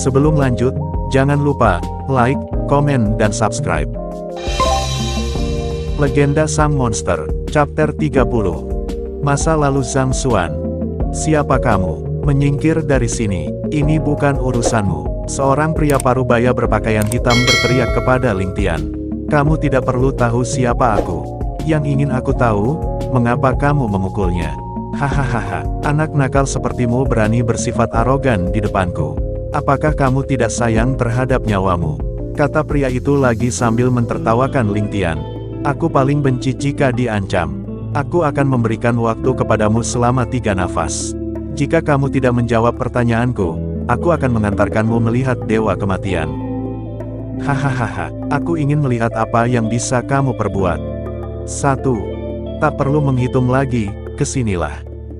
Sebelum lanjut, jangan lupa like, komen, dan subscribe. Legenda Sang Monster, Chapter 30. Masa lalu Zhang Xuan. Siapa kamu? Menyingkir dari sini, ini bukan urusanmu. Seorang pria parubaya berpakaian hitam berteriak kepada Ling Tian. Kamu tidak perlu tahu siapa aku. Yang ingin aku tahu, mengapa kamu memukulnya? Hahaha, anak nakal sepertimu berani bersifat arogan di depanku. Apakah kamu tidak sayang terhadap nyawamu? Kata pria itu lagi sambil mentertawakan Ling Tian. Aku paling benci jika diancam. Aku akan memberikan waktu kepadamu selama 3 nafas. Jika kamu tidak menjawab pertanyaanku, aku akan mengantarkanmu melihat Dewa Kematian. Hahaha, aku ingin melihat apa yang bisa kamu perbuat. 1. Tak perlu menghitung lagi, kesinilah.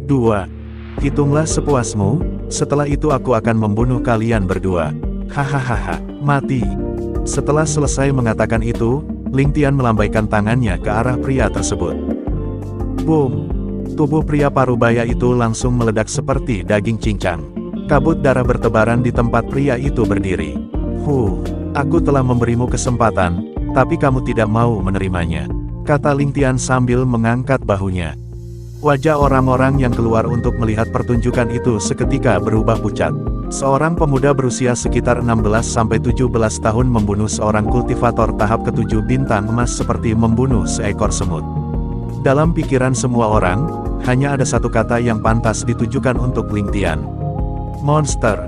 2. Hitunglah sepuasmu, setelah itu aku akan membunuh kalian berdua. Hahaha, mati. Setelah selesai mengatakan itu, Ling Tian melambaikan tangannya ke arah pria tersebut. Boom! Tubuh pria parubaya itu langsung meledak seperti daging cincang. Kabut darah bertebaran di tempat pria itu berdiri. Aku telah memberimu kesempatan, tapi kamu tidak mau menerimanya, kata Ling Tian sambil mengangkat bahunya. Wajah orang-orang yang keluar untuk melihat pertunjukan itu seketika berubah pucat. Seorang pemuda berusia sekitar 16-17 tahun membunuh seorang kultivator tahap ke-7 bintang emas seperti membunuh seekor semut. Dalam pikiran semua orang, hanya ada satu kata yang pantas ditujukan untuk Ling Tian. Monster.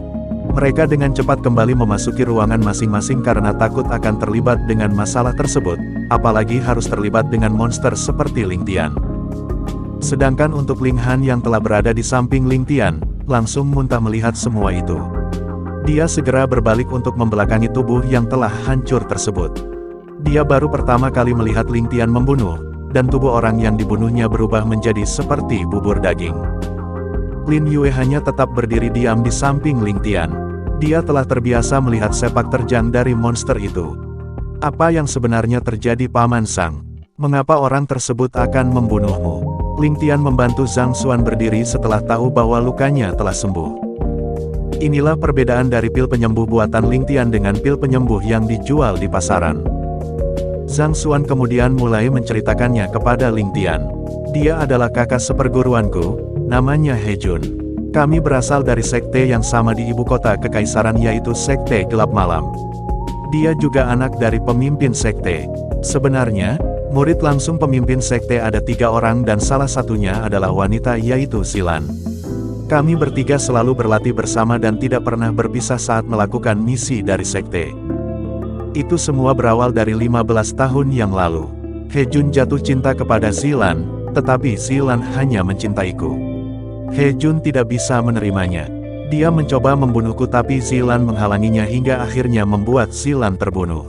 Mereka dengan cepat kembali memasuki ruangan masing-masing karena takut akan terlibat dengan masalah tersebut, apalagi harus terlibat dengan monster seperti Ling Tian. Sedangkan untuk Ling Han yang telah berada di samping Ling Tian, langsung muntah melihat semua itu. Dia segera berbalik untuk membelakangi tubuh yang telah hancur tersebut. Dia baru pertama kali melihat Ling Tian membunuh, dan tubuh orang yang dibunuhnya berubah menjadi seperti bubur daging. Lin Yue hanya tetap berdiri diam di samping Ling Tian. Dia telah terbiasa melihat sepak terjang dari monster itu. Apa yang sebenarnya terjadi Paman Sang? Mengapa orang tersebut akan membunuhmu? Ling Tian membantu Zhang Xuan berdiri setelah tahu bahwa lukanya telah sembuh. Inilah perbedaan dari pil penyembuh buatan Ling Tian dengan pil penyembuh yang dijual di pasaran. Zhang Xuan kemudian mulai menceritakannya kepada Ling Tian. Dia adalah kakak seperguruanku, namanya He Jun. Kami berasal dari sekte yang sama di ibu kota kekaisaran yaitu Sekte Gelap Malam. Dia juga anak dari pemimpin sekte. Sebenarnya, murid langsung pemimpin sekte ada 3 orang dan salah satunya adalah wanita yaitu Xilan. Kami bertiga selalu berlatih bersama dan tidak pernah berpisah saat melakukan misi dari sekte. Itu semua berawal dari 15 tahun yang lalu. He Jun jatuh cinta kepada Xilan, tetapi Xilan hanya mencintaiku. He Jun tidak bisa menerimanya. Dia mencoba membunuhku tapi Xilan menghalanginya hingga akhirnya membuat Xilan terbunuh.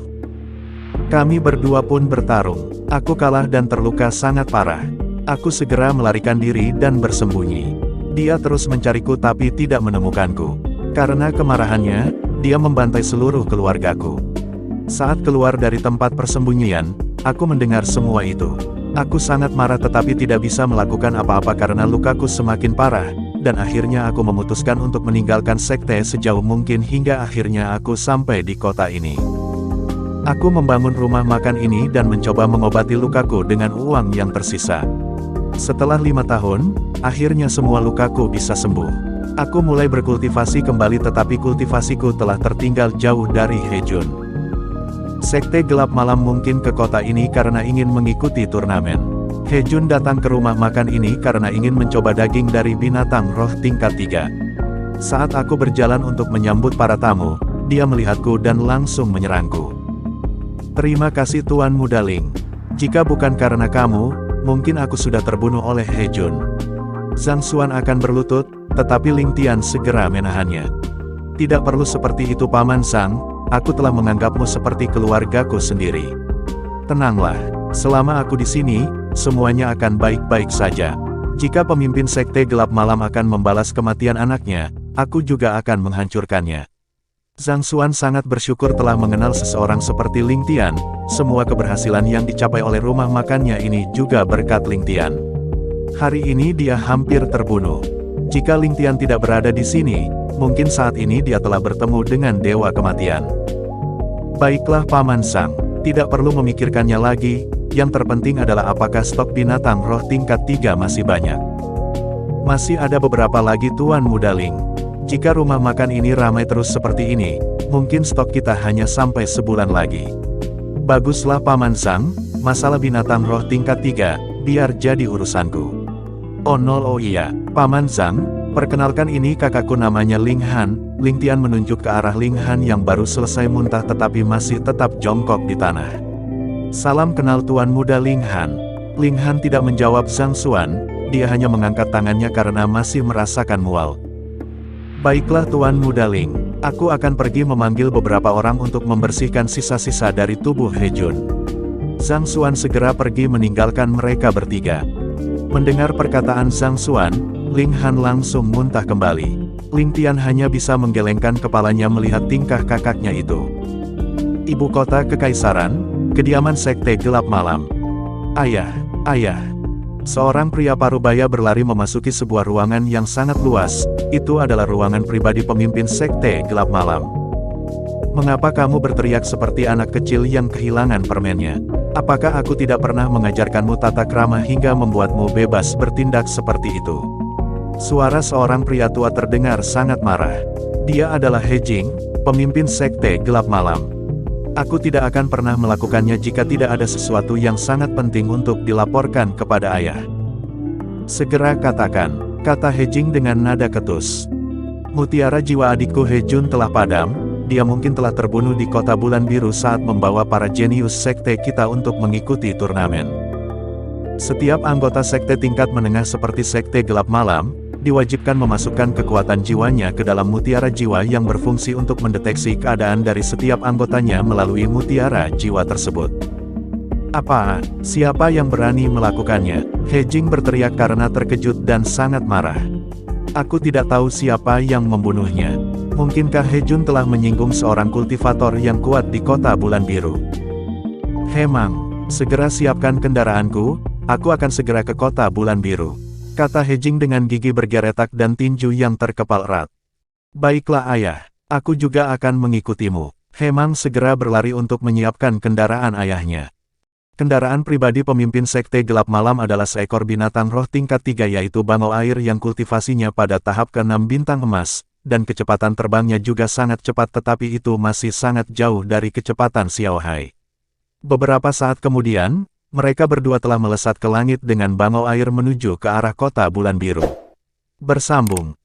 Kami berdua pun bertarung. Aku kalah dan terluka sangat parah. Aku segera melarikan diri dan bersembunyi. Dia terus mencariku tapi tidak menemukanku. Karena kemarahannya, dia membantai seluruh keluargaku. Saat keluar dari tempat persembunyian, aku mendengar semua itu. Aku sangat marah tetapi tidak bisa melakukan apa-apa karena lukaku semakin parah, dan akhirnya aku memutuskan untuk meninggalkan sekte sejauh mungkin hingga akhirnya aku sampai di kota ini. Aku membangun rumah makan ini dan mencoba mengobati lukaku dengan uang yang tersisa. Setelah 5 tahun, akhirnya semua lukaku bisa sembuh. Aku mulai berkultivasi kembali tetapi kultivasiku telah tertinggal jauh dari He Jun. Sekte Gelap Malam mungkin ke kota ini karena ingin mengikuti turnamen. He Jun datang ke rumah makan ini karena ingin mencoba daging dari binatang roh tingkat 3. Saat aku berjalan untuk menyambut para tamu, dia melihatku dan langsung menyerangku. Terima kasih Tuan Muda Ling. Jika bukan karena kamu, mungkin aku sudah terbunuh oleh He Jun. Zhang Xuan akan berlutut, tetapi Ling Tian segera menahannya. Tidak perlu seperti itu Paman Sang, aku telah menganggapmu seperti keluargaku sendiri. Tenanglah, selama aku di sini, semuanya akan baik-baik saja. Jika pemimpin Sekte Gelap Malam akan membalas kematian anaknya, aku juga akan menghancurkannya. Zhang Xuan sangat bersyukur telah mengenal seseorang seperti Ling Tian. Semua keberhasilan yang dicapai oleh rumah makannya ini juga berkat Ling Tian. Hari ini dia hampir terbunuh. Jika Ling Tian tidak berada di sini, mungkin saat ini dia telah bertemu dengan Dewa Kematian. Baiklah Paman Sang, tidak perlu memikirkannya lagi, yang terpenting adalah apakah stok binatang roh tingkat 3 masih banyak. Masih ada beberapa lagi Tuan Muda Ling. Jika rumah makan ini ramai terus seperti ini, mungkin stok kita hanya sampai sebulan lagi. Baguslah Paman Sang, masalah binatang roh tingkat 3, biar jadi urusanku. Oh iya, Paman Zhang, perkenalkan ini kakakku namanya Ling Han. Ling Tian menunjuk ke arah Ling Han yang baru selesai muntah tetapi masih tetap jongkok di tanah. Salam kenal Tuan Muda Ling Han. Ling Han tidak menjawab Zhang Xuan, dia hanya mengangkat tangannya karena masih merasakan mual. Baiklah Tuan Muda Ling, aku akan pergi memanggil beberapa orang untuk membersihkan sisa-sisa dari tubuh He Jun. Zhang Xuan segera pergi meninggalkan mereka bertiga. Mendengar perkataan Zhang Xuan, Ling Han langsung muntah kembali. Ling Tian hanya bisa menggelengkan kepalanya melihat tingkah kakaknya itu. Ibu kota Kekaisaran, kediaman Sekte Gelap Malam. Ayah. Seorang pria parubaya berlari memasuki sebuah ruangan yang sangat luas, itu adalah ruangan pribadi pemimpin Sekte Gelap Malam. Mengapa kamu berteriak seperti anak kecil yang kehilangan permennya? Apakah aku tidak pernah mengajarkanmu tata krama hingga membuatmu bebas bertindak seperti itu? Suara seorang pria tua terdengar sangat marah. Dia adalah He Jing, pemimpin Sekte Gelap Malam. Aku tidak akan pernah melakukannya jika tidak ada sesuatu yang sangat penting untuk dilaporkan kepada ayah. Segera katakan, kata He Jing dengan nada ketus. Mutiara jiwa adikku He Jun telah padam. Dia mungkin telah terbunuh di Kota Bulan Biru saat membawa para jenius sekte kita untuk mengikuti turnamen. Setiap anggota sekte tingkat menengah seperti Sekte Gelap Malam, diwajibkan memasukkan kekuatan jiwanya ke dalam mutiara jiwa yang berfungsi untuk mendeteksi keadaan dari setiap anggotanya melalui mutiara jiwa tersebut. Apa? Siapa yang berani melakukannya? He Jing berteriak karena terkejut dan sangat marah. Aku tidak tahu siapa yang membunuhnya. Mungkinkah He Jun telah menyinggung seorang kultivator yang kuat di Kota Bulan Biru? Hemang, segera siapkan kendaraanku, aku akan segera ke Kota Bulan Biru, kata He Jing dengan gigi bergeretak dan tinju yang terkepal erat. Baiklah ayah, aku juga akan mengikutimu. Hemang segera berlari untuk menyiapkan kendaraan ayahnya. Kendaraan pribadi pemimpin Sekte Gelap Malam adalah seekor binatang roh tingkat 3 yaitu bangau air yang kultivasinya pada tahap ke-6 bintang emas, dan kecepatan terbangnya juga sangat cepat tetapi itu masih sangat jauh dari kecepatan Xiao Hai. Beberapa saat kemudian, mereka berdua telah melesat ke langit dengan bangau air menuju ke arah Kota Bulan Biru. Bersambung.